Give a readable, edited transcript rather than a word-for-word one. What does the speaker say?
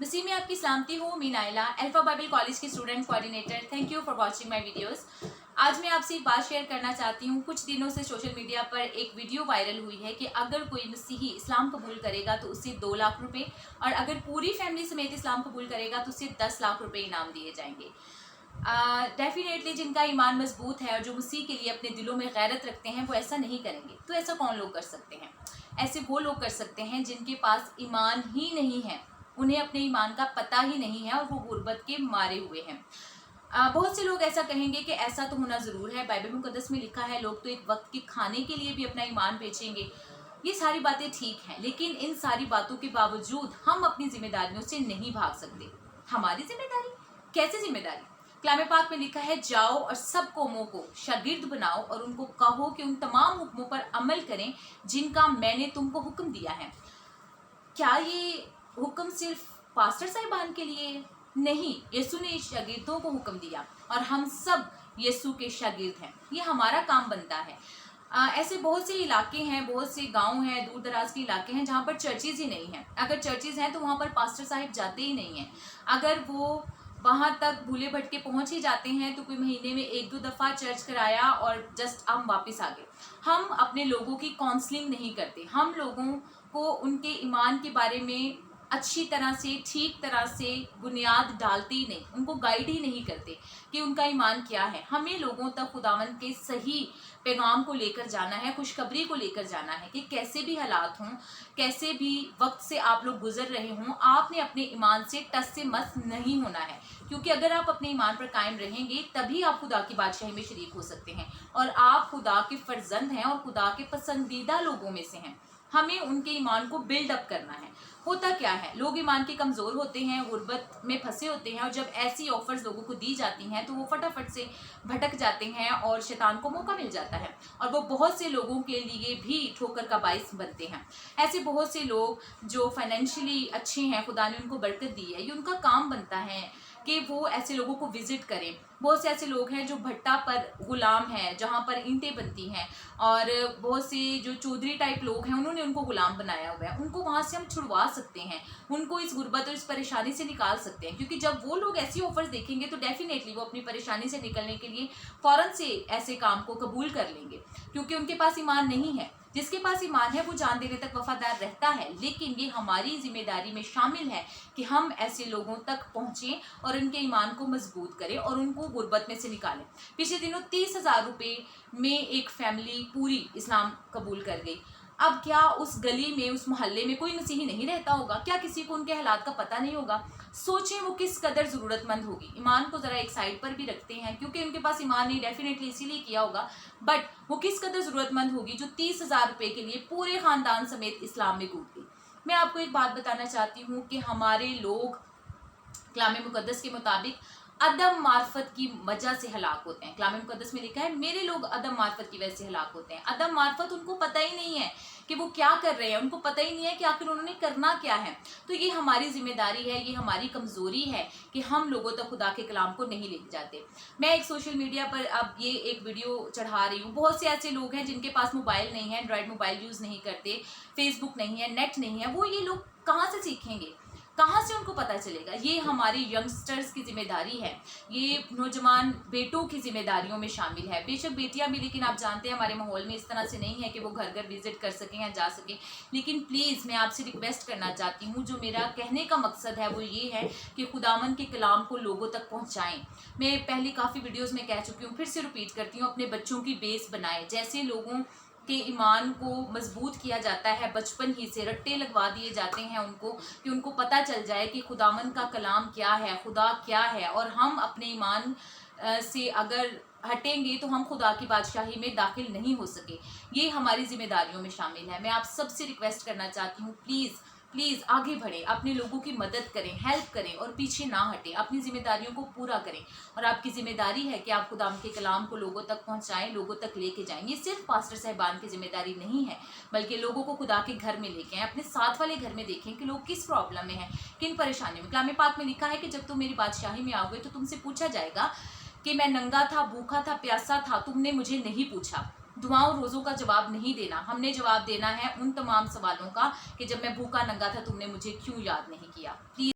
नसीब में आपकी सलामती हो। मी नाइला, अल्फा बाइबल कॉलेज की student coordinator. Thank you for watching my videos. आज मैं आपसे एक बात शेयर करना चाहती हूँ। कुछ दिनों से सोशल मीडिया पर एक वीडियो वायरल हुई है कि अगर कोई मसीही इस्लाम कबूल करेगा तो उसे 2 लाख रुपए, और अगर पूरी फैमिली समेत इस्लाम कबूल करेगा तो उसे 10 लाख रुपए इनाम दिए जाएंगे। डेफिनेटली जिनका ईमान मजबूत है और जो मसीह के लिए अपने दिलों में गैरत रखते हैं वो ऐसा नहीं करेंगे। तो ऐसा कौन लोग कर सकते हैं? ऐसे वो लोग कर सकते हैं जिनके पास ईमान ही नहीं है, उन्हें अपने ईमान का पता ही नहीं है और वो गुर्बत के मारे हुए हैं। बहुत से लोग ऐसा कहेंगे कि ऐसा तो होना ज़रूर है, बाइबल मुकद्दस में लिखा है लोग तो एक वक्त के खाने के लिए भी अपना ईमान बेचेंगे। ये सारी बातें ठीक हैं, लेकिन इन सारी बातों के बावजूद हम अपनी जिम्मेदारियों से नहीं भाग सकते। हमारी जिम्मेदारी? कैसे जिम्मेदारी? कलाम पाक में लिखा है, जाओ और सब कौमों को शागिर्द बनाओ और उनको कहो कि उन तमाम हुक्मों पर अमल करें जिनका मैंने तुमको हुक्म दिया है। क्या ये हुक्म सिर्फ पास्टर साहिबान के लिए? नहीं, यीशु ने शागिर्दों को हुक्म दिया और हम सब यीशु के शागिर्द हैं। ये हमारा काम बनता है। ऐसे बहुत से इलाके हैं, बहुत से गांव हैं, दूर दराज के इलाके हैं जहाँ पर चर्चेज ही नहीं हैं। अगर चर्चेज हैं तो वहाँ पर पास्टर साहिब जाते ही नहीं हैं। अगर वो वहाँ तक भूले भटके पहुँच ही जाते हैं तो कोई महीने में 1-2 दफ़ा चर्च कराया और जस्ट हम वापस आ गए। हम अपने लोगों की काउंसलिंग नहीं करते। हम लोगों को उनके ईमान के बारे में अच्छी तरह से, ठीक तरह से बुनियाद डालते ही नहीं, उनको गाइड ही नहीं करते कि उनका ईमान क्या है। हमें लोगों तक खुदावंद के सही पैगाम को लेकर जाना है, खुशखबरी को लेकर जाना है कि कैसे भी हालात हों, कैसे भी वक्त से आप लोग गुजर रहे हों, आपने अपने ईमान से टस से मस नहीं होना है। क्योंकि अगर आप अपने ईमान पर कायम रहेंगे तभी आप खुदा की बादशाही में शरीक हो सकते हैं और आप खुदा के फर्जंद हैं और खुदा के पसंदीदा लोगों में से हैं। हमें उनके ईमान को बिल्ड अप करना है। होता क्या है, लोग ईमान के कमज़ोर होते हैं, गुर्बत में फंसे होते हैं और जब ऐसी ऑफर्स लोगों को दी जाती हैं तो वो फटाफट से भटक जाते हैं और शैतान को मौका मिल जाता है और वो बहुत से लोगों के लिए भी ठोकर का बाइस बनते हैं। ऐसे बहुत से लोग जो फाइनेंशियली अच्छे हैं, खुदा ने उनको बरकत दी है, ये उनका काम बनता है कि वो ऐसे लोगों को विजिट करें। बहुत से ऐसे लोग हैं जो भट्टा पर गुलाम हैं, जहाँ पर ईंटें बनती हैं, और बहुत से जो चौधरी टाइप लोग हैं उन्होंने उनको गुलाम बनाया हुआ है। उनको वहाँ से हम छुड़वा सकते हैं, उनको इस गुर्बत और इस परेशानी से निकाल सकते हैं। क्योंकि जब वो लोग ऐसी ऑफर्स देखेंगे तो डेफिनेटली वो अपनी परेशानी से निकलने के लिए फ़ौरन से ऐसे काम को कबूल कर लेंगे, क्योंकि उनके पास ईमान नहीं है। जिसके पास ईमान है वो जान देने तक वफादार रहता है, लेकिन ये हमारी जिम्मेदारी में शामिल है कि हम ऐसे लोगों तक पहुँचें और उनके ईमान को मजबूत करें और उनको गुर्बत में से निकालें। पिछले दिनों 30,000 रुपये में एक फैमिली पूरी इस्लाम कबूल कर गई। अब क्या उस गली में, उस मोहल्ले में कोई मसीही नहीं रहता होगा? क्या किसी को उनके हालात का पता नहीं होगा? सोचें वो किस कदर ज़रूरतमंद होगी। ईमान को ज़रा एक साइड पर भी रखते हैं क्योंकि उनके पास ईमान नहीं, डेफिनेटली इसीलिए किया होगा, बट वो किस कदर ज़रूरतमंद होगी जो 30,000 रुपये के लिए पूरे ख़ानदान समेत इस्लाम में कूद गई। मैं आपको एक बात बताना चाहती हूँ कि हमारे लोग कलाम मुकद्दस के मुताबिक अदम मार्फत की वजह से हलाक होते हैं। कलाम मुकद्दस में लिखा है, मेरे लोग अदम मार्फत की वजह से हलाक होते हैं। अदम मार्फत, उनको पता ही नहीं है कि वो क्या कर रहे हैं, उनको पता ही नहीं है कि आखिर उन्होंने करना क्या है। तो ये हमारी जिम्मेदारी है, ये हमारी कमज़ोरी है कि हम लोगों तक खुदा के कलाम को नहीं लेके जाते। मैं एक सोशल मीडिया पर अब ये एक वीडियो चढ़ा रही हूँ। बहुत से ऐसे लोग हैं जिनके पास मोबाइल नहीं है, एंड्रॉयड मोबाइल यूज़ नहीं करते, फेसबुक नहीं है, नेट नहीं है। वो ये लोग कहाँ से सीखेंगे, कहाँ से उनको पता चलेगा? ये हमारी यंगस्टर्स की जिम्मेदारी है, ये नौजवान बेटों की जिम्मेदारियों में शामिल है। बेशक बेटियां भी, लेकिन आप जानते हैं हमारे माहौल में इस तरह से नहीं है कि वो घर घर विजिट कर सकें या जा सकें। लेकिन प्लीज़ मैं आपसे रिक्वेस्ट करना चाहती हूँ, जो मेरा कहने का मकसद है वो ये है कि खुदावन के कलाम को लोगों तक पहुँचाएँ। मैं पहले काफ़ी वीडियोज़ में कह चुकी हूँ, फिर से रिपीट करती हूँ, अपने बच्चों की बेस बनाएं। जैसे लोगों के ईमान को मजबूत किया जाता है, बचपन ही से रट्टे लगवा दिए जाते हैं उनको, कि उनको पता चल जाए कि खुदावन का कलाम क्या है, खुदा क्या है, और हम अपने ईमान से अगर हटेंगे तो हम खुदा की बादशाही में दाखिल नहीं हो सके। ये हमारी जिम्मेदारियों में शामिल है। मैं आप सबसे रिक्वेस्ट करना चाहती हूँ, प्लीज़ प्लीज़ आगे बढ़ें, अपने लोगों की मदद करें, हेल्प करें और पीछे ना हटें, अपनी जिम्मेदारियों को पूरा करें। और आपकी जिम्मेदारी है कि आप खुदा के कलाम को लोगों तक पहुंचाएं, लोगों तक लेके जाएं। ये सिर्फ पास्टर साहिबान की जिम्मेदारी नहीं है, बल्कि लोगों को खुदा के घर में लेके आएं, अपने साथ वाले घर में देखें कि लोग किस प्रॉब्लम में हैं, किन परेशानियों में। कलाम पाक में लिखा है कि जब तुम मेरी बादशाही में आओगे तो तुमसे पूछा जाएगा कि मैं नंगा था, भूखा था, प्यासा था, तुमने मुझे नहीं पूछा। दुआओं रोज़ों का जवाब नहीं देना, हमने जवाब देना है उन तमाम सवालों का कि जब मैं भूखा नंगा था तुमने मुझे क्यों याद नहीं किया। प्लीज़